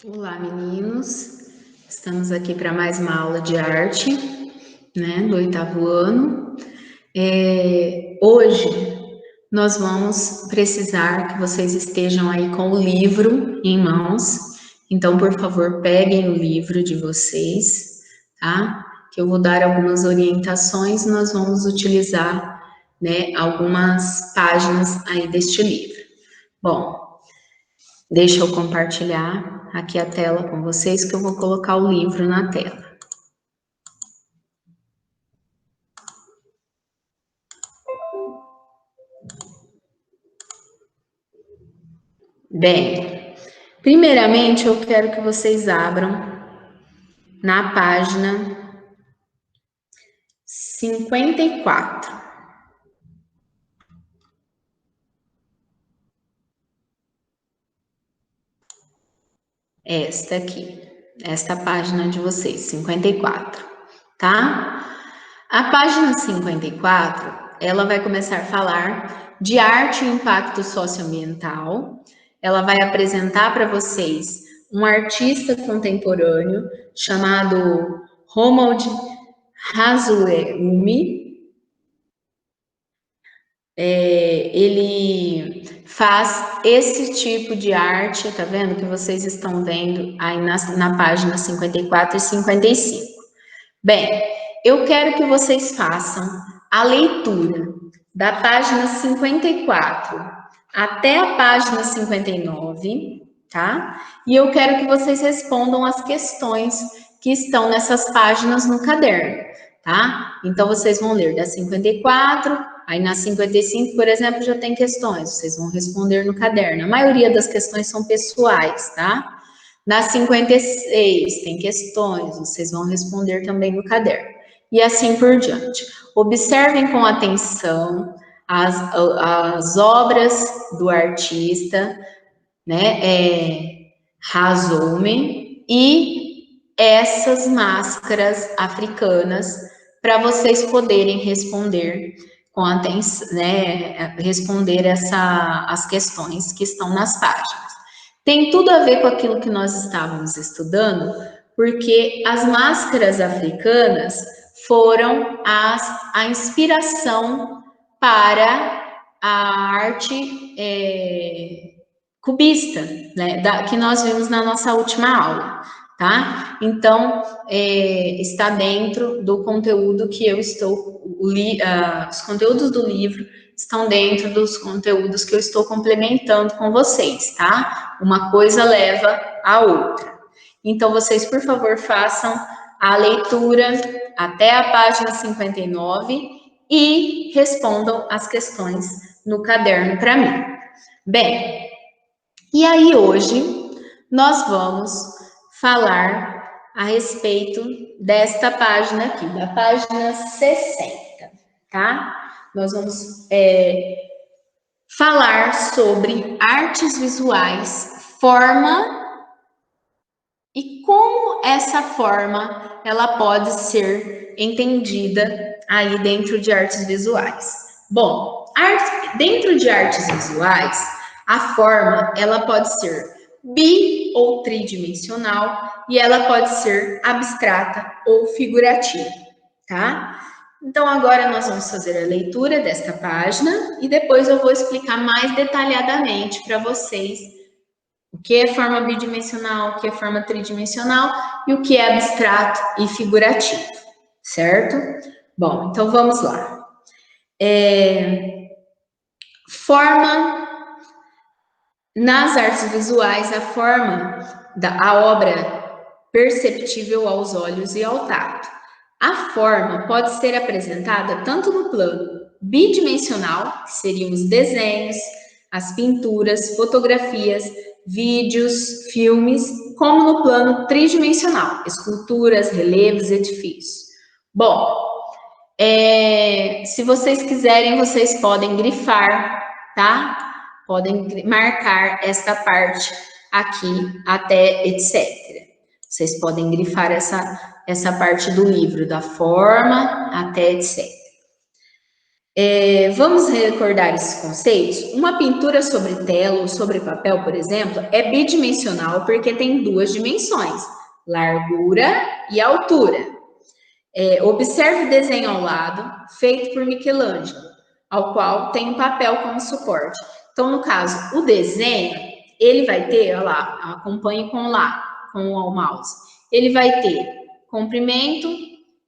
Olá, meninos. Estamos aqui para mais uma aula de arte, né, do 8º ano. Hoje nós vamos precisar que vocês estejam aí com o livro em mãos. Então, por favor, peguem o livro de vocês, tá? Que eu vou dar algumas orientações e nós vamos utilizar, né, algumas páginas aí deste livro. Bom, deixa eu compartilhar aqui a tela com vocês, que eu vou colocar o livro na tela. Bem, primeiramente eu quero que vocês abram na página 54. Esta aqui, esta página de vocês, 54, tá? A página 54, ela vai começar a falar de arte e impacto socioambiental. Ela vai apresentar para vocês um artista contemporâneo chamado Romuald Hazuemi. Ele faz esse tipo de arte, tá vendo? Que vocês estão vendo aí na página 54 e 55. Bem, eu quero que vocês façam a leitura da página 54 até a página 59, tá? E eu quero que vocês respondam as questões que estão nessas páginas no caderno, tá? Então, vocês vão ler da 54, aí na 55, por exemplo, já tem questões, vocês vão responder no caderno. A maioria das questões são pessoais, tá? Na 56 tem questões, vocês vão responder também no caderno. E assim por diante. Observem com atenção as obras do artista, né, Hazoumi, e essas máscaras africanas, para vocês poderem responder com atenção, né, responder as questões que estão nas páginas. Tem tudo a ver com aquilo que nós estávamos estudando, porque as máscaras africanas foram a inspiração para a arte cubista, né, que nós vimos na nossa última aula, tá? Então, está dentro do conteúdo que eu estou, os conteúdos do livro estão dentro dos conteúdos que eu estou complementando com vocês, tá? Uma coisa leva a outra. Então, vocês, por favor, façam a leitura até a página 59 e respondam as questões no caderno para mim. Bem, e aí hoje nós vamos falar a respeito desta página aqui, da página 60, tá? Nós vamos falar sobre artes visuais, forma e como essa forma ela pode ser entendida aí dentro de artes visuais. Bom, dentro de artes visuais, a forma ela pode ser bi ou tridimensional e ela pode ser abstrata ou figurativa, tá? Então agora nós vamos fazer a leitura desta página e depois eu vou explicar mais detalhadamente para vocês o que é forma bidimensional, o que é forma tridimensional e o que é abstrato e figurativo, certo? Bom, então vamos lá. Forma, nas artes visuais, a forma da obra perceptível aos olhos e ao tato. A forma pode ser apresentada tanto no plano bidimensional, que seriam os desenhos, as pinturas, fotografias, vídeos, filmes, como no plano tridimensional, esculturas, relevos, edifícios. Bom, se vocês quiserem, vocês podem grifar, tá? Podem marcar esta parte aqui até etc. Vocês podem grifar essa parte do livro, da forma até etc. Vamos recordar esses conceitos? Uma pintura sobre tela ou sobre papel, por exemplo, é bidimensional porque tem duas dimensões, largura e altura. Observe o desenho ao lado, feito por Michelangelo, ao qual tem um papel como suporte. Então, no caso, o desenho, ele vai ter, olha lá, acompanhe com o mouse. Ele vai ter comprimento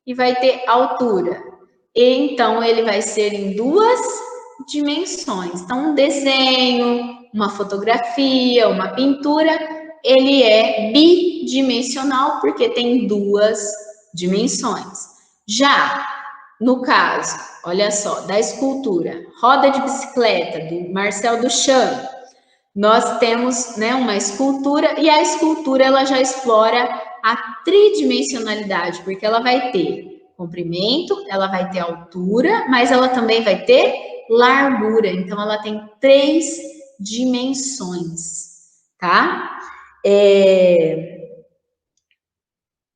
e vai ter altura. Então, ele vai ser em duas dimensões. Então, um desenho, uma fotografia, uma pintura, ele é bidimensional porque tem duas dimensões. Já no caso, olha só, da escultura Roda de Bicicleta, do Marcel Duchamp, nós temos, né, uma escultura e a escultura ela já explora a tridimensionalidade, porque ela vai ter comprimento, ela vai ter altura, mas ela também vai ter largura. Então, ela tem 3 dimensões, tá?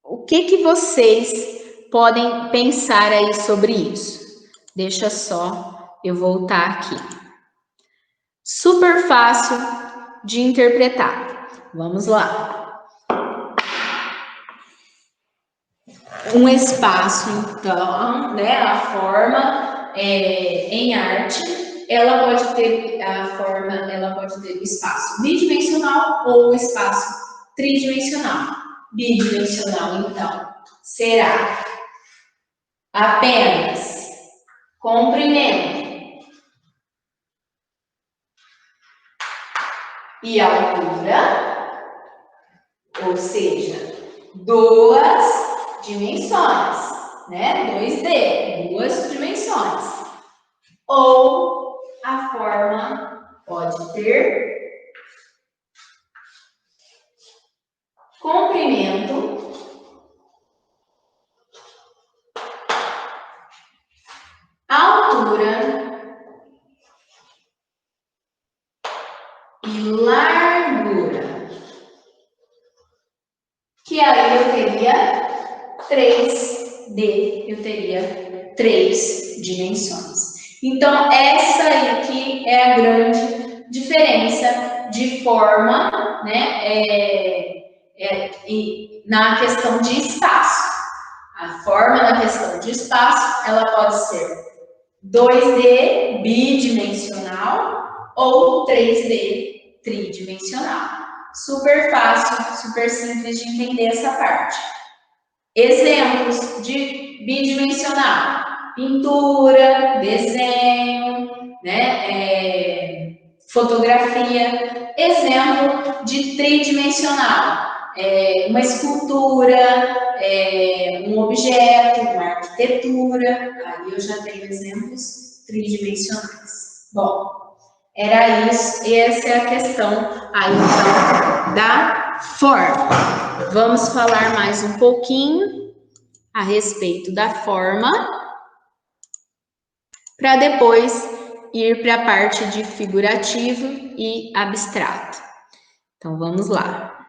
O que vocês podem pensar aí sobre isso? Deixa só eu voltar aqui. Super fácil de interpretar. Vamos lá. Um espaço, então, né, a forma em arte, ela pode ter o espaço bidimensional ou o espaço tridimensional. Bidimensional, então, será apenas comprimento e altura, ou seja, duas dimensões, né? 2D, duas dimensões. Ou a forma pode ter comprimento altura e largura, que aí eu teria 3D, eu teria 3 dimensões. Então, essa aqui é a grande diferença de forma, né, na questão de espaço. A forma na questão de espaço, ela pode ser 2D bidimensional ou 3D tridimensional. Super fácil, super simples de entender essa parte. Exemplos de bidimensional: pintura, desenho, né, fotografia. Exemplo de tridimensional: uma escultura, um objeto, uma arquitetura. Aí eu já tenho exemplos tridimensionais. Bom, era isso. Essa é a questão aí então da forma. Vamos falar mais um pouquinho a respeito da forma, para depois ir para a parte de figurativo e abstrato. Então, vamos lá.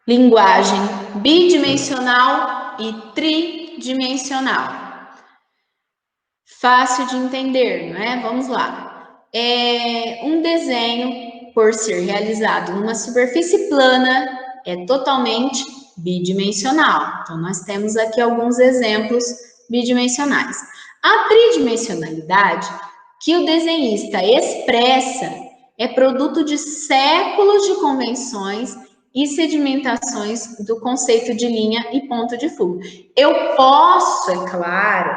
Linguagem bidimensional e tridimensional. Fácil de entender, não é? Vamos lá. Um desenho, por ser realizado numa superfície plana, é totalmente bidimensional. Então, nós temos aqui alguns exemplos bidimensionais. A tridimensionalidade que o desenhista expressa é produto de séculos de convenções e sedimentações do conceito de linha e ponto de fuga. Eu posso, é claro,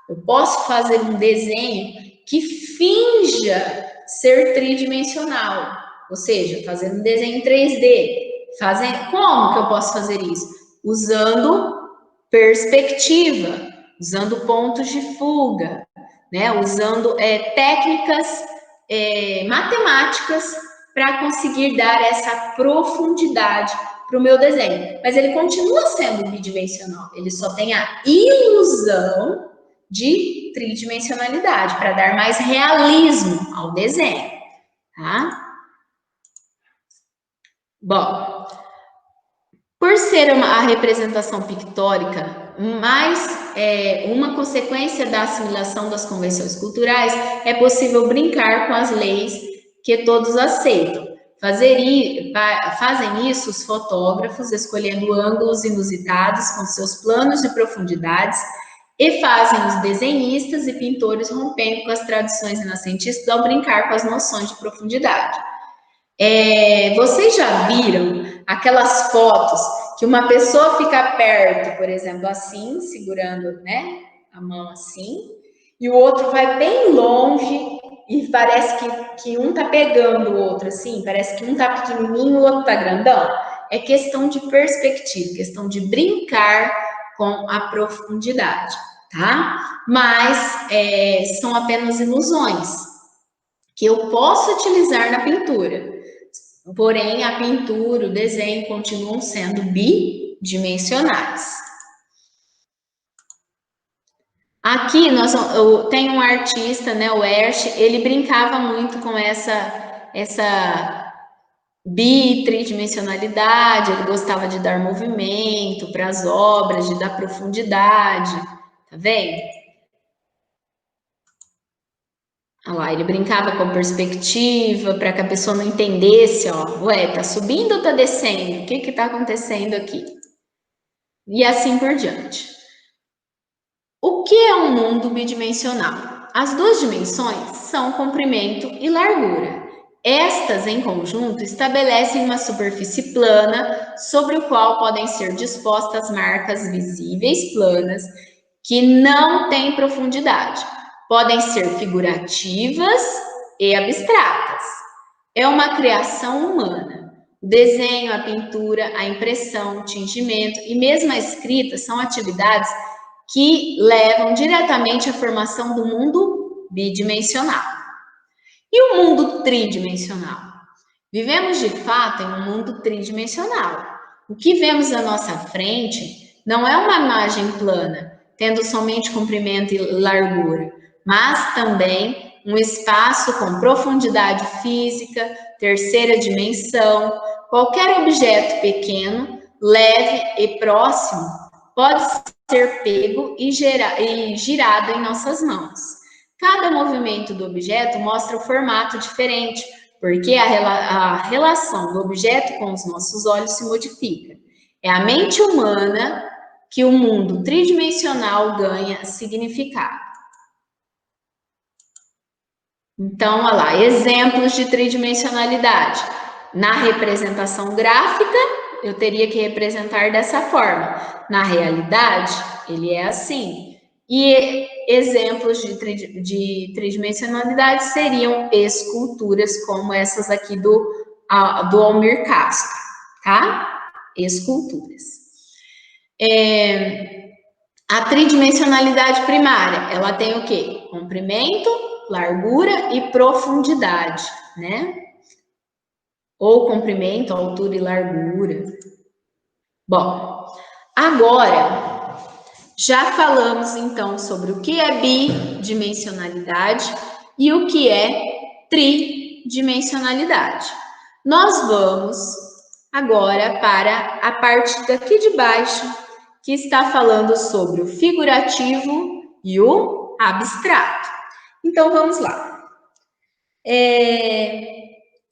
eu posso fazer um desenho que finja ser tridimensional, ou seja, fazer um desenho em 3D. Como que eu posso fazer isso? Usando perspectiva, usando pontos de fuga, né? Usando técnicas matemáticas para conseguir dar essa profundidade para o meu desenho. Mas ele continua sendo bidimensional, ele só tem a ilusão de tridimensionalidade, para dar mais realismo ao desenho, tá? Bom, por ser a representação pictórica, uma consequência da assimilação das convenções culturais, é possível brincar com as leis que todos aceitam. Fazem isso os fotógrafos, escolhendo ângulos inusitados com seus planos de profundidades, e fazem os desenhistas e pintores rompendo com as tradições renascentistas ao brincar com as noções de profundidade. Vocês já viram aquelas fotos que uma pessoa fica perto, por exemplo, assim, segurando, né, a mão assim, e o outro vai bem longe e parece que um tá pegando o outro assim, parece que um tá pequenininho e o outro tá grandão? É questão de perspectiva, questão de brincar com a profundidade, tá? Mas são apenas ilusões que eu posso utilizar na pintura. Porém, a pintura, o desenho continuam sendo bidimensionais. Aqui eu tenho um artista, né, o Hersch, ele brincava muito com essa tridimensionalidade, ele gostava de dar movimento para as obras, de dar profundidade, tá vendo? Olha lá, ele brincava com perspectiva para que a pessoa não entendesse, ó, ué, tá subindo ou tá descendo? O que que tá acontecendo aqui? E assim por diante. O que é um mundo bidimensional? As duas dimensões são comprimento e largura. Estas, em conjunto, estabelecem uma superfície plana sobre o qual podem ser dispostas marcas visíveis planas que não têm profundidade. Podem ser figurativas e abstratas. É uma criação humana. O desenho, a pintura, a impressão, o tingimento e mesmo a escrita são atividades que levam diretamente à formação do mundo bidimensional. E o mundo tridimensional? Vivemos de fato em um mundo tridimensional. O que vemos à nossa frente não é uma imagem plana, tendo somente comprimento e largura, mas também um espaço com profundidade física, terceira dimensão. Qualquer objeto pequeno, leve e próximo pode ser pego e girado em nossas mãos. Cada movimento do objeto mostra um formato diferente, porque a relação do objeto com os nossos olhos se modifica. É a mente humana que o mundo tridimensional ganha significado. Então, olha lá, exemplos de tridimensionalidade. Na representação gráfica, eu teria que representar dessa forma. Na realidade, ele é assim. E exemplos de tridimensionalidade seriam esculturas, como essas aqui do Almir Castro, tá? Esculturas. A tridimensionalidade primária, ela tem o quê? Comprimento, largura e profundidade, né? Ou comprimento, altura e largura. Bom, agora já falamos então sobre o que é bidimensionalidade e o que é tridimensionalidade. Nós vamos agora para a parte daqui de baixo, que está falando sobre o figurativo e o abstrato. Então, vamos lá.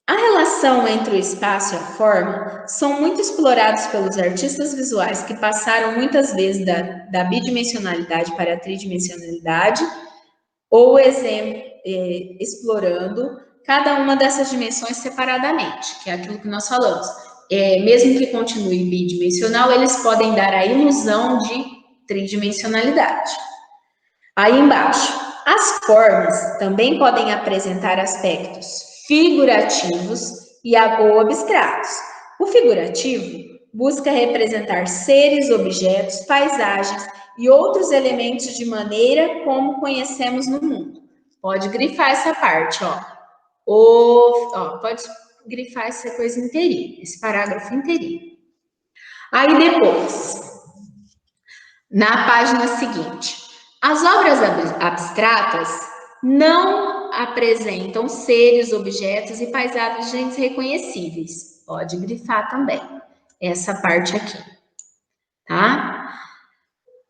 A relação entre o espaço e a forma são muito explorados pelos artistas visuais que passaram muitas vezes da bidimensionalidade para a tridimensionalidade, ou explorando cada uma dessas dimensões separadamente, que é aquilo que nós falamos. Mesmo que continue bidimensional, eles podem dar a ilusão de tridimensionalidade. Aí embaixo, as formas também podem apresentar aspectos figurativos ou abstratos. O figurativo busca representar seres, objetos, paisagens e outros elementos de maneira como conhecemos no mundo. Pode grifar essa parte, ó. Pode grifar essa coisa inteirinha, esse parágrafo inteirinho. Aí depois, na página seguinte, as obras abstratas não apresentam seres, objetos e paisagens reconhecíveis. pode grifar também essa parte aqui, tá?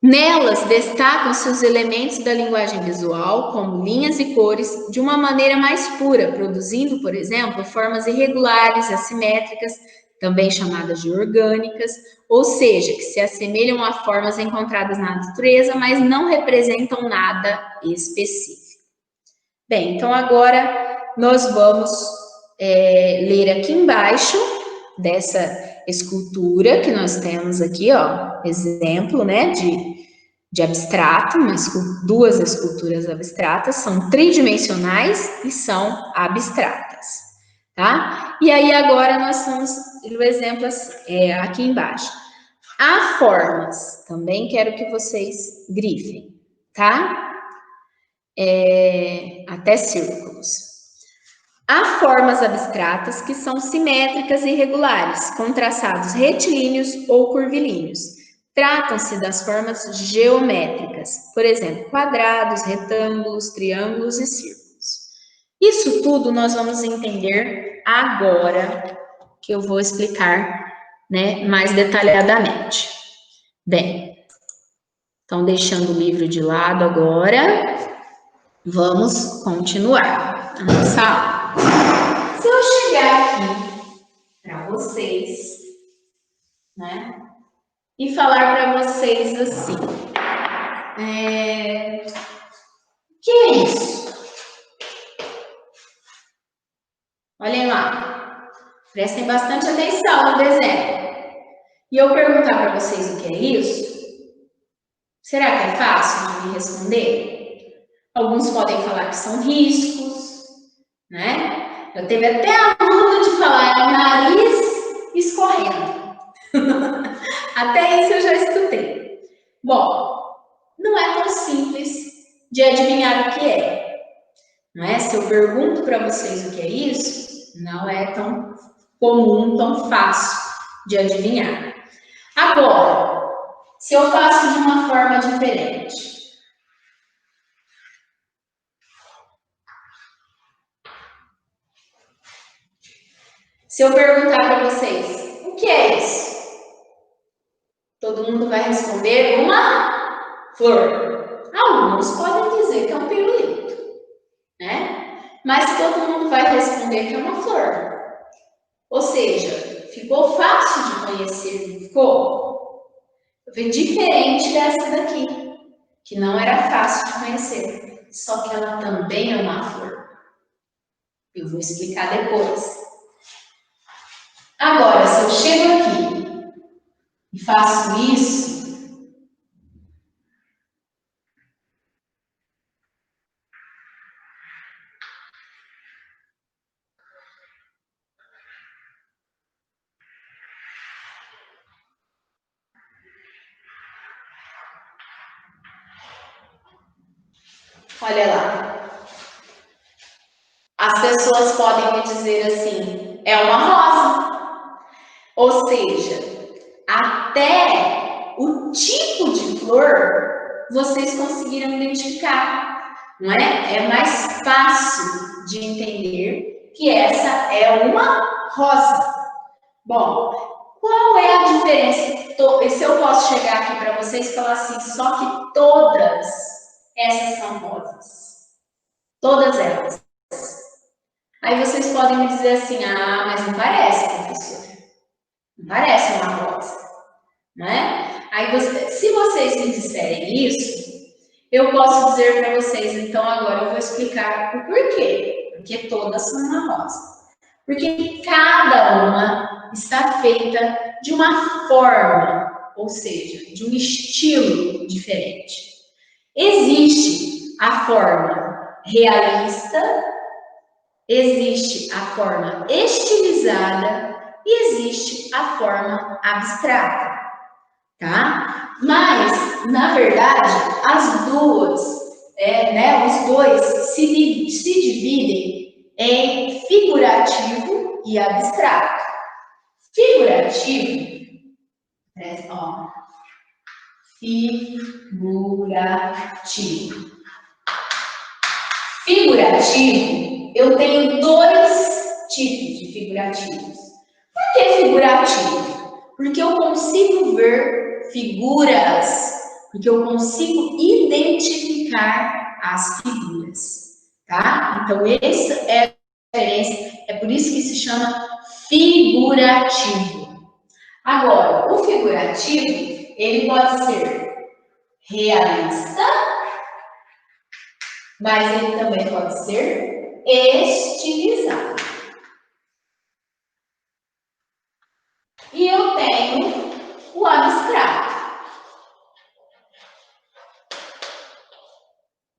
Nelas destacam-se os elementos da linguagem visual, como linhas e cores, de uma maneira mais pura, produzindo, por exemplo, formas irregulares, assimétricas, também chamadas de orgânicas, ou seja, que se assemelham a formas encontradas na natureza, mas não representam nada específico. Bem, então agora nós vamos ler aqui embaixo dessa escultura que nós temos aqui, ó, exemplo, né, de abstrato, duas esculturas abstratas, são tridimensionais e são abstratas, tá? E aí agora nós vamos o exemplo aqui embaixo. Há formas, também quero que vocês grifem, tá? Até círculos. Há formas abstratas que são simétricas e irregulares, com traçados retilíneos ou curvilíneos. Tratam-se das formas geométricas, por exemplo, quadrados, retângulos, triângulos e círculos. Isso tudo nós vamos entender agora, que eu vou explicar, né, mais detalhadamente. Bem, então deixando o livro de lado agora, vamos continuar a nossa aula. Se eu chegar aqui para vocês, né, e falar para vocês assim, que é isso? Olhem lá, prestem bastante atenção no desenho. E eu perguntar para vocês o que é isso, será que é fácil de me responder? Alguns podem falar que são riscos, né? Eu teve até aluno de falar o nariz escorrendo. Até isso eu já escutei. Bom, não é tão simples de adivinhar o que é. Não é? Se eu pergunto para vocês o que é isso, não é tão comum, tão fácil de adivinhar. Agora, se eu faço de uma forma diferente. Se eu perguntar para vocês, o que é isso? Todo mundo vai responder uma flor. Alguns podem dizer que é um pirulito, né? Mas todo mundo vai responder que é uma flor. Ou seja, ficou fácil de conhecer, não ficou? Diferente dessa daqui, que não era fácil de conhecer. Só que ela também é uma flor. Eu vou explicar depois. Agora, se eu chego aqui e faço isso, olha lá. As pessoas podem me dizer assim, é uma rosa. Ou seja, até o tipo de flor vocês conseguiram identificar, não é? É mais fácil de entender que essa é uma rosa. Bom, qual é a diferença? Se eu posso chegar aqui para vocês e falar assim, só que todas essas são rosas. Todas elas. Aí vocês podem me dizer assim, ah, mas não parece, professor. Não parece uma rosa, né? Aí, se vocês me disserem isso, eu posso dizer para vocês, então agora eu vou explicar o porquê. Porque todas são uma rosa. Porque cada uma está feita de uma forma, ou seja, de um estilo diferente. Existe a forma realista, existe a forma estilizada e existe a forma abstrata, tá? Mas, na verdade, as duas, os dois se dividem em figurativo e abstrato. Figurativo, figurativo. Figurativo, eu tenho dois tipos de figurativos. Por que é figurativo? Porque eu consigo ver figuras, porque eu consigo identificar as figuras, tá? Então, essa é a diferença, é por isso que se chama figurativo. Agora, o figurativo, ele pode ser realista, mas ele também pode ser estilizado. E eu tenho o abstrato.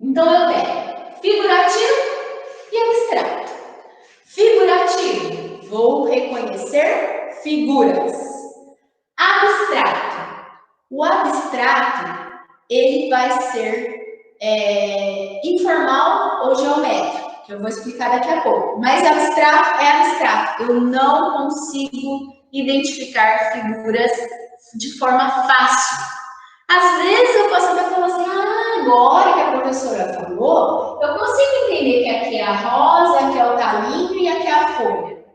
Então, eu tenho figurativo e abstrato. Figurativo, vou reconhecer figuras. Abstrato. O abstrato, ele vai ser informal ou geométrico, que eu vou explicar daqui a pouco. Mas abstrato é abstrato. Eu não consigo identificar figuras de forma fácil. Às vezes eu posso até falar assim, agora que a professora falou, eu consigo entender que aqui é a rosa, aqui é o talinho e aqui é a folha.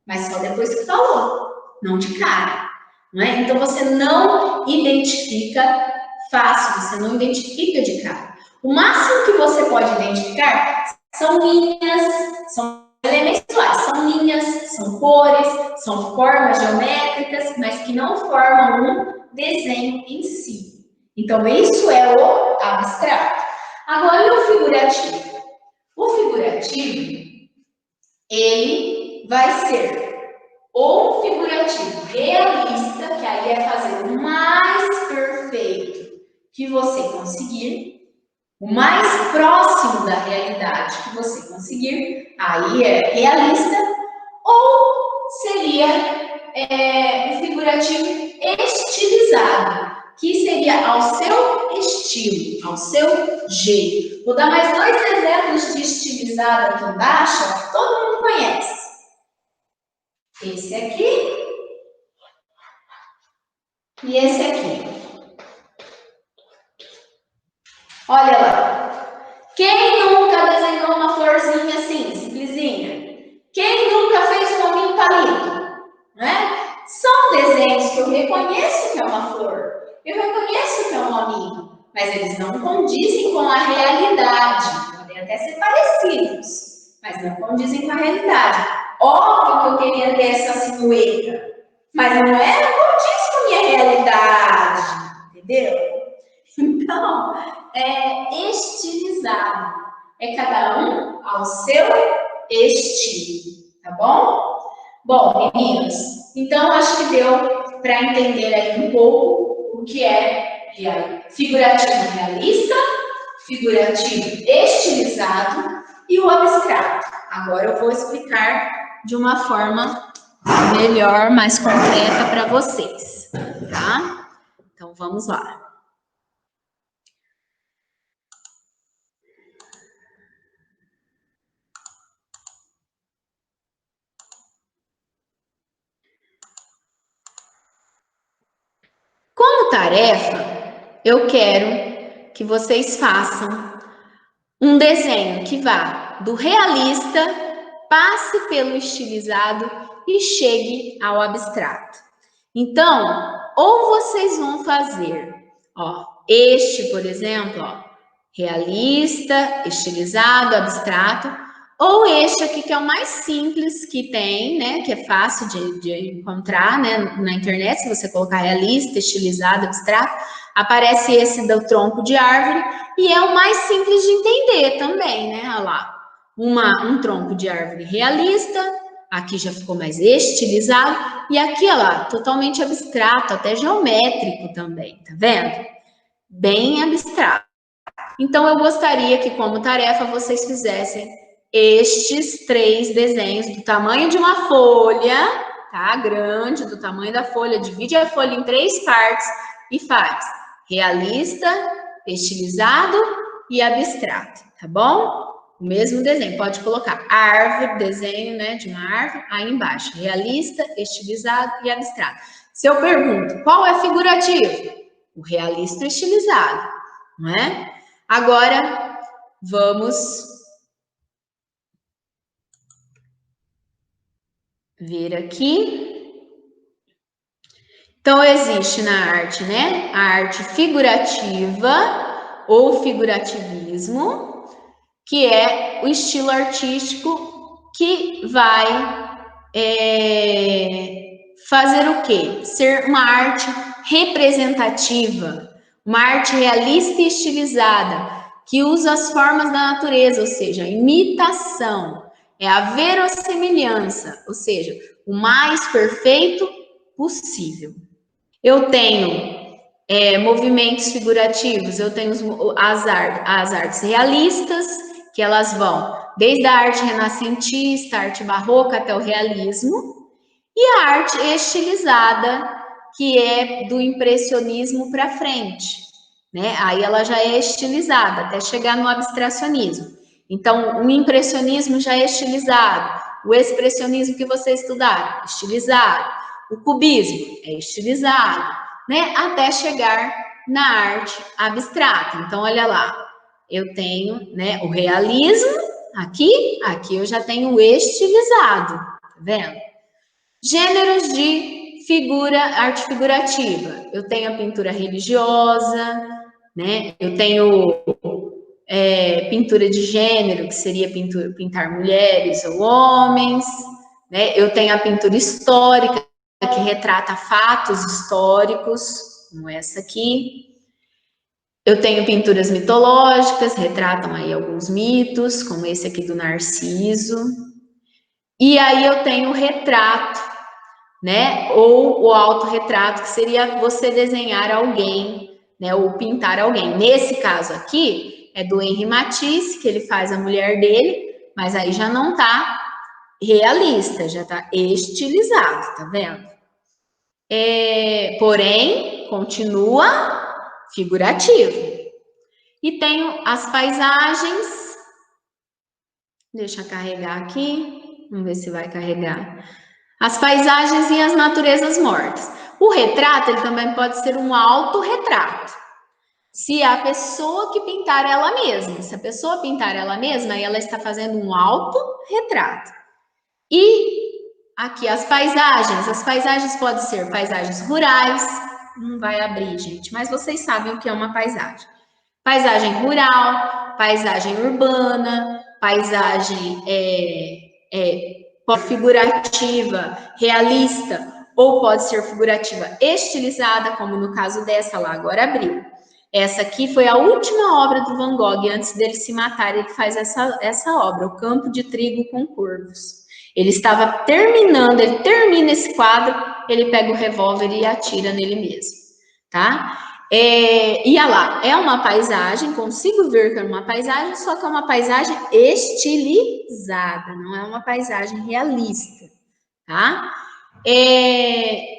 Mas só depois que falou, não de cara. Não é? Então você não identifica fácil, você não identifica de cara. O máximo que você pode identificar são linhas, são elementos visuais, são linhas, são cores, são formas geométricas, mas que não formam um desenho em si. Então, isso é o abstrato. Agora, e o figurativo? O figurativo, ele vai ser ou figurativo realista, que aí é fazer o mais perfeito que você conseguir, o mais próximo da realidade que você conseguir, aí é realista, ou seria o figurativo estilizado, que seria ao seu estilo, ao seu jeito. Vou dar mais 2 exemplos de estilizado aqui embaixo, que todo mundo conhece. Esse aqui e esse aqui. Olha lá. Quem nunca desenhou uma florzinha assim, simplesinha? Quem nunca fez um hominho palito? Né? São desenhos que eu reconheço que é uma flor. Eu reconheço que é um hominho. Mas eles não condizem com a realidade. Podem até ser parecidos, mas não condizem com a realidade. Óbvio que eu queria ter essa silhueta, mas não condiz com a minha realidade. Entendeu? Então, é estilizado. É cada um ao seu estilo, tá bom? Bom, meninos, então acho que deu para entender aí um pouco o que é figurativo realista, figurativo estilizado e o abstrato. Agora eu vou explicar de uma forma melhor, mais concreta para vocês, tá? Então vamos lá. Como tarefa, eu quero que vocês façam um desenho que vá do realista, passe pelo estilizado e chegue ao abstrato. Então, ou vocês vão fazer, este, por exemplo, realista, estilizado, abstrato, ou este aqui que é o mais simples que tem, né, que é fácil de encontrar, né, na internet, se você colocar realista, estilizado, abstrato, aparece esse do tronco de árvore e é o mais simples de entender também, né, olha lá, um tronco de árvore realista, aqui já ficou mais estilizado, e aqui, olha lá, totalmente abstrato, até geométrico também, tá vendo? Bem abstrato. Então, eu gostaria que, como tarefa, vocês fizessem estes 3 desenhos do tamanho de uma folha, tá? Grande, do tamanho da folha. Divide a folha em 3 partes e faz realista, estilizado e abstrato, tá bom? O mesmo desenho, pode colocar árvore, desenho, né, de uma árvore, aí embaixo, realista, estilizado e abstrato. Se eu pergunto, qual é figurativo? O realista estilizado, não é? Agora, vamos ver aqui. Então, existe na arte, né, a arte figurativa ou figurativismo, que é o estilo artístico que vai fazer o quê? Ser uma arte representativa, uma arte realista e estilizada, que usa as formas da natureza, ou seja, a imitação, é a verossimilhança, ou seja, o mais perfeito possível. Eu tenho movimentos figurativos, eu tenho as artes realistas, que elas vão desde a arte renascentista, a arte barroca até o realismo, e a arte estilizada, que é do impressionismo para frente, né? Aí ela já é estilizada, até chegar no abstracionismo. Então, o impressionismo já é estilizado, o expressionismo que você estudar, estilizado, o cubismo é estilizado, né? Até chegar na arte abstrata. Então, olha lá, eu tenho, né, o realismo aqui eu já tenho o estilizado, tá vendo? Gêneros de arte figurativa. Eu tenho a pintura religiosa, né? Eu tenho pintura de gênero, que seria pintar mulheres ou homens, né? Eu tenho a pintura histórica, que retrata fatos históricos, como essa aqui. Eu tenho pinturas mitológicas, retratam aí alguns mitos, como esse aqui do Narciso. E aí eu tenho o retrato, né? Ou o autorretrato, que seria você desenhar alguém, né? Ou pintar alguém. Nesse caso aqui, é do Henri Matisse, que ele faz a mulher dele, mas aí já não tá realista, já tá estilizado, tá vendo? Porém, continua figurativo. E tenho as paisagens, deixa eu carregar aqui, vamos ver se vai carregar. As paisagens e as naturezas mortas. O retrato, ele também pode ser um autorretrato. Se a pessoa que pintar ela mesma, se a pessoa pintar ela mesma, ela está fazendo um autorretrato. E aqui as paisagens podem ser paisagens rurais, não vai abrir, gente, mas vocês sabem o que é uma paisagem. Paisagem rural, paisagem urbana, paisagem figurativa, realista, ou pode ser figurativa estilizada, como no caso dessa lá, agora abriu. Essa aqui foi a última obra do Van Gogh, antes dele se matar, ele faz essa obra, O Campo de Trigo com Corvos. Ele estava terminando, ele termina esse quadro, ele pega o revólver e atira nele mesmo, tá? E olha lá, é uma paisagem, consigo ver que é uma paisagem, só que é uma paisagem estilizada, não é uma paisagem realista, tá?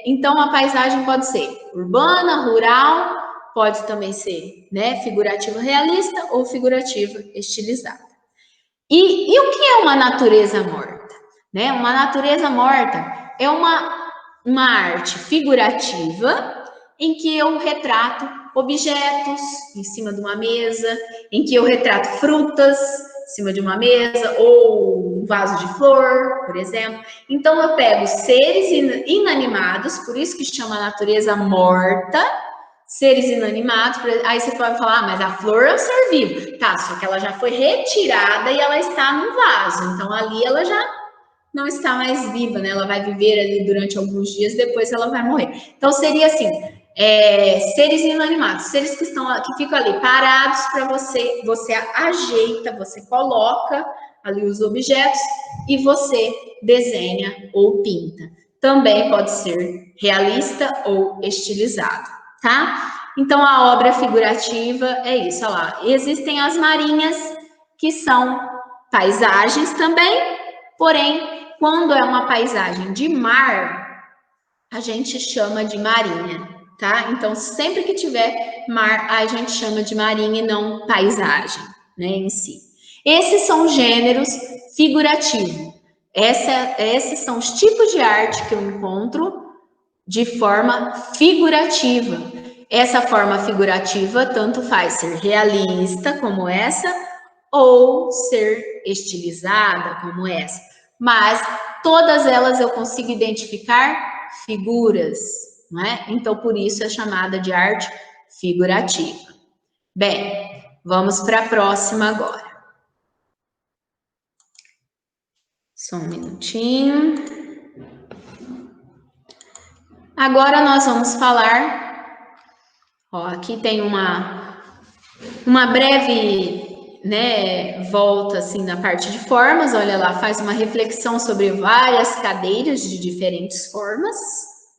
Então, a paisagem pode ser urbana, rural, pode também ser, né, figurativa realista ou figurativa estilizada. E o que é uma natureza morta? Né? Uma natureza morta é uma arte figurativa em que eu retrato objetos em cima de uma mesa, em que eu retrato frutas em cima de uma mesa, ou um vaso de flor, por exemplo. Então, eu pego seres inanimados, por isso que chama natureza morta, seres inanimados, aí você pode falar, mas a flor é um ser vivo. Tá, só que ela já foi retirada e ela está no vaso, então ali ela já não está mais viva, né? Ela vai viver ali durante alguns dias, depois ela vai morrer. Então seria assim, seres inanimados, seres que ficam ali parados para você ajeita, você coloca ali os objetos e você desenha ou pinta. Também pode ser realista ou estilizado, tá? Então a obra figurativa é isso, olha lá. Existem as marinhas, que são paisagens também, porém, quando é uma paisagem de mar, a gente chama de marinha, tá? Então, sempre que tiver mar, a gente chama de marinha e não paisagem, né, em si. Esses são gêneros figurativos. Esses são os tipos de arte que eu encontro de forma figurativa. Essa forma figurativa tanto faz ser realista, como essa, ou ser estilizada, como essa. Mas todas elas eu consigo identificar figuras, não é? Então, por isso é chamada de arte figurativa. Bem, vamos para a próxima agora. Só um minutinho. Agora nós vamos falar, ó, aqui tem uma breve, né, volta assim na parte de formas, olha lá, faz uma reflexão sobre várias cadeiras de diferentes formas,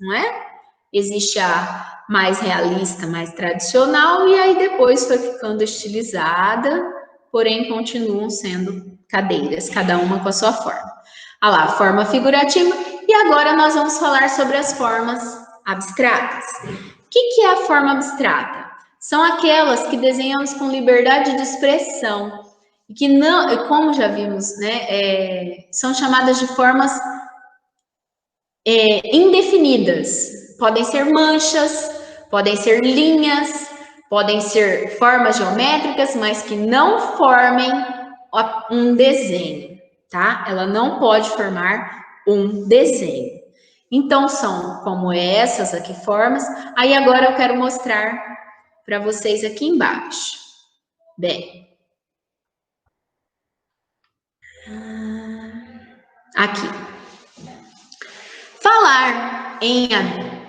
não é? Existe a mais realista, mais tradicional, e aí depois foi ficando estilizada, porém continuam sendo cadeiras, cada uma com a sua forma. Olha lá, forma figurativa, e agora nós vamos falar sobre as formas abstratas. O que é a forma abstrata? São aquelas que desenhamos com liberdade de expressão, e que não, como já vimos, né, são chamadas de formas indefinidas. Podem ser manchas, podem ser linhas, podem ser formas geométricas, mas que não formem um desenho, tá? Ela não pode formar um desenho. Então, são como essas aqui formas. Aí, agora eu quero mostrar para vocês aqui embaixo. Bem, aqui. Falar em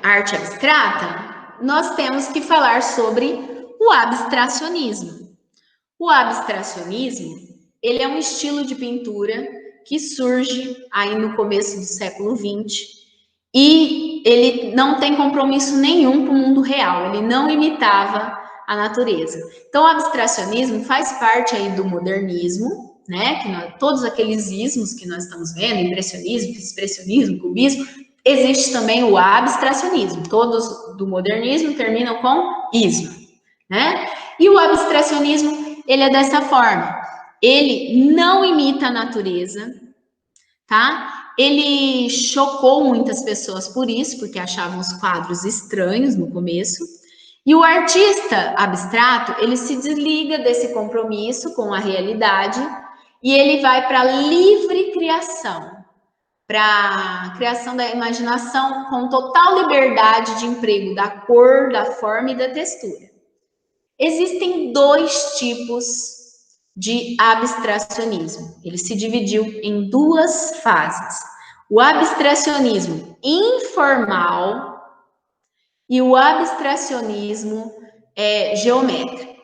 arte abstrata, nós temos que falar sobre o abstracionismo. O abstracionismo, ele é um estilo de pintura que surge aí no começo do século XX e ele não tem compromisso nenhum com o mundo real, ele não imitava a natureza. Então, o abstracionismo faz parte aí do modernismo, né? Que todos aqueles ismos que nós estamos vendo, impressionismo, expressionismo, cubismo, existe também o abstracionismo. Todos do modernismo terminam com ismo, né? E o abstracionismo, ele é dessa forma. Ele não imita a natureza, tá? Ele chocou muitas pessoas por isso, porque achavam os quadros estranhos no começo. E o artista abstrato, ele se desliga desse compromisso com a realidade e ele vai para a livre criação, para a criação da imaginação com total liberdade de emprego da cor, da forma e da textura. Existem dois tipos de abstracionismo. Ele se dividiu em duas fases. O abstracionismo informal e o abstracionismo geométrico.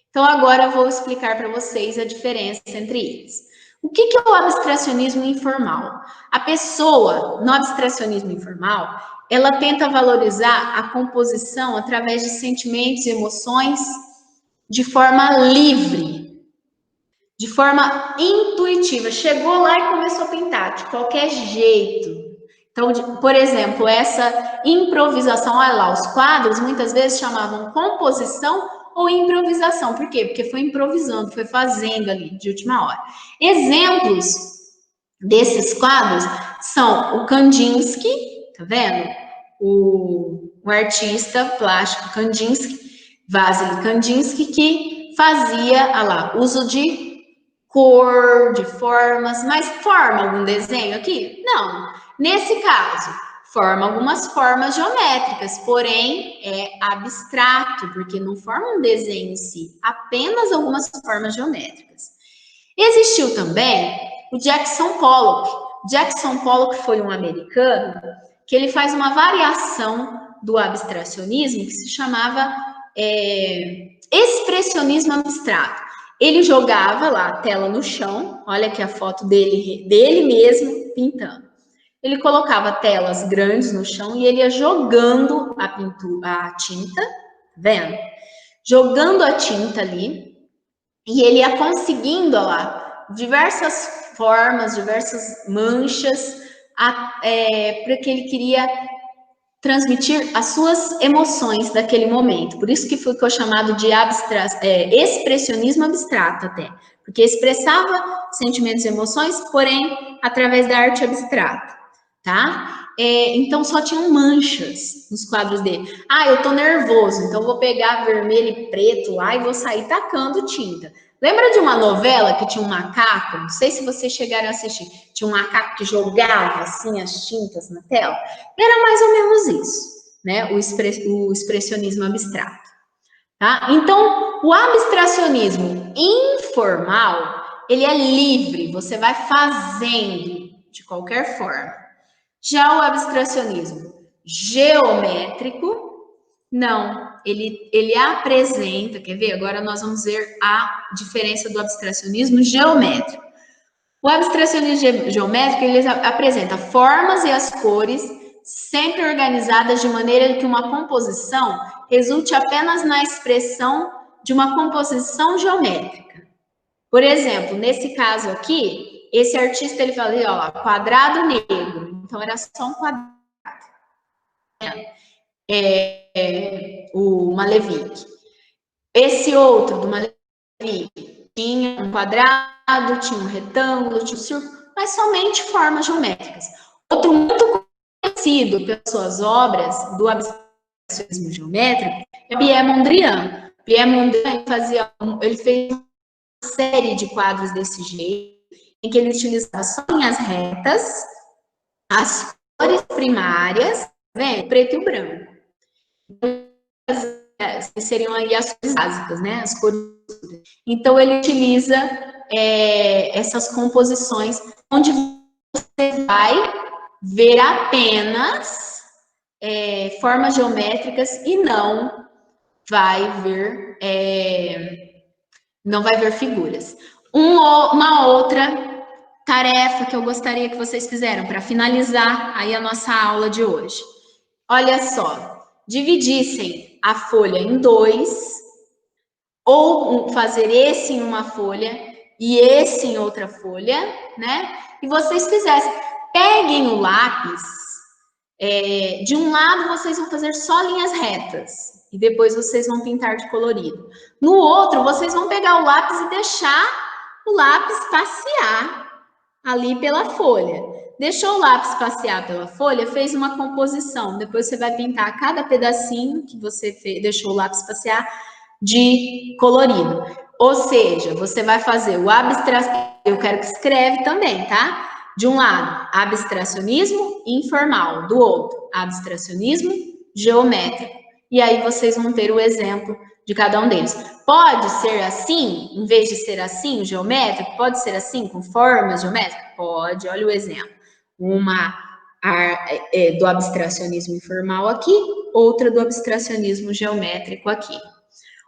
Então, agora eu vou explicar para vocês a diferença entre eles. O que é o abstracionismo informal? A pessoa, no abstracionismo informal, ela tenta valorizar a composição através de sentimentos e emoções de forma livre, de forma intuitiva. Chegou lá e começou a pintar de qualquer jeito. Então, por exemplo, essa improvisação, olha lá, os quadros muitas vezes chamavam composição ou improvisação. Por quê? Porque foi improvisando, foi fazendo ali de última hora. Exemplos desses quadros são o Kandinsky, tá vendo? O artista plástico Kandinsky, Vasily Kandinsky, que fazia, olha lá, uso de cor, de formas, mas forma algum desenho aqui? Não. Nesse caso, forma algumas formas geométricas, porém é abstrato, porque não forma um desenho em si, apenas algumas formas geométricas. Existiu também o Jackson Pollock. Jackson Pollock foi um americano que ele faz uma variação do abstracionismo que se chamava expressionismo abstrato. Ele jogava lá a tela no chão, olha aqui a foto dele mesmo pintando. Ele colocava telas grandes no chão e ele ia jogando a tinta, vendo? Jogando a tinta ali, e ele ia conseguindo, olha lá, diversas formas, diversas manchas, para que ele queria transmitir as suas emoções daquele momento. Por isso que ficou chamado de expressionismo abstrato até, porque expressava sentimentos e emoções, porém, através da arte abstrata, tá? Então, só tinham manchas nos quadros dele. Ah, eu tô nervoso, então vou pegar vermelho e preto lá e vou sair tacando tinta. Lembra de uma novela que tinha um macaco? Não sei se vocês chegaram a assistir. Tinha um macaco que jogava assim as tintas na tela. Era mais ou menos isso, né, o expressionismo abstrato. Tá? Então, o abstracionismo informal, ele é livre, você vai fazendo de qualquer forma. Já o abstracionismo geométrico, não, ele apresenta, quer ver? Agora nós vamos ver a diferença do abstracionismo geométrico. O abstracionismo geométrico, ele apresenta formas e as cores sempre organizadas de maneira que uma composição resulte apenas na expressão de uma composição geométrica. Por exemplo, nesse caso aqui, esse artista, ele fala, ó, quadrado negro. Então, era só um quadrado. O Malevich. Esse outro do Malevich tinha um quadrado, tinha um retângulo, tinha um círculo, mas somente formas geométricas. Outro muito conhecido pelas suas obras do abstracionismo geométrico é Pierre Mondrian. Pierre Mondrian ele fez uma série de quadros desse jeito, em que ele utilizava só linhas retas, as cores primárias, né, preto e branco. Seriam aí as cores básicas, né, as cores. Então, ele utiliza essas composições onde você vai ver apenas formas geométricas e não vai ver figuras. Uma outra tarefa que eu gostaria que vocês fizeram para finalizar aí a nossa aula de hoje. Olha só, dividissem a folha em dois, ou fazer esse em uma folha e esse em outra folha, né? E vocês fizessem. Peguem o lápis, de um lado vocês vão fazer só linhas retas, e depois vocês vão pintar de colorido. No outro, vocês vão pegar o lápis e deixar o lápis passear ali pela folha. Deixou o lápis passear pela folha, fez uma composição. Depois você vai pintar cada pedacinho que você deixou o lápis passear de colorido. Ou seja, você vai fazer o abstracionismo, eu quero que escreve também, tá? De um lado, abstracionismo informal, do outro, abstracionismo geométrico. E aí vocês vão ter o exemplo de cada um deles. Pode ser assim, em vez de ser assim, o geométrico, pode ser assim, com formas geométricas? Pode, olha o exemplo. Uma do abstracionismo informal aqui, outra do abstracionismo geométrico aqui.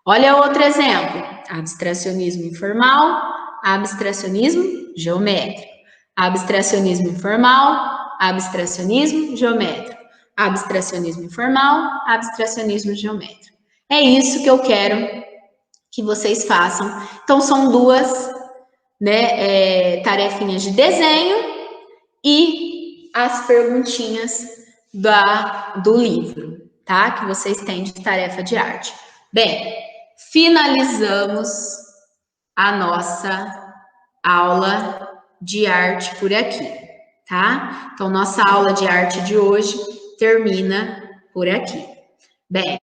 Olha outro exemplo, abstracionismo informal, abstracionismo geométrico. Abstracionismo informal, abstracionismo geométrico. Abstracionismo informal, abstracionismo geométrico. É isso que eu quero que vocês façam. Então, são duas, né, tarefinhas de desenho e as perguntinhas do livro, tá? Que vocês têm de tarefa de arte. Bem, finalizamos a nossa aula de arte por aqui, tá? Então, nossa aula de arte de hoje termina por aqui. Bem,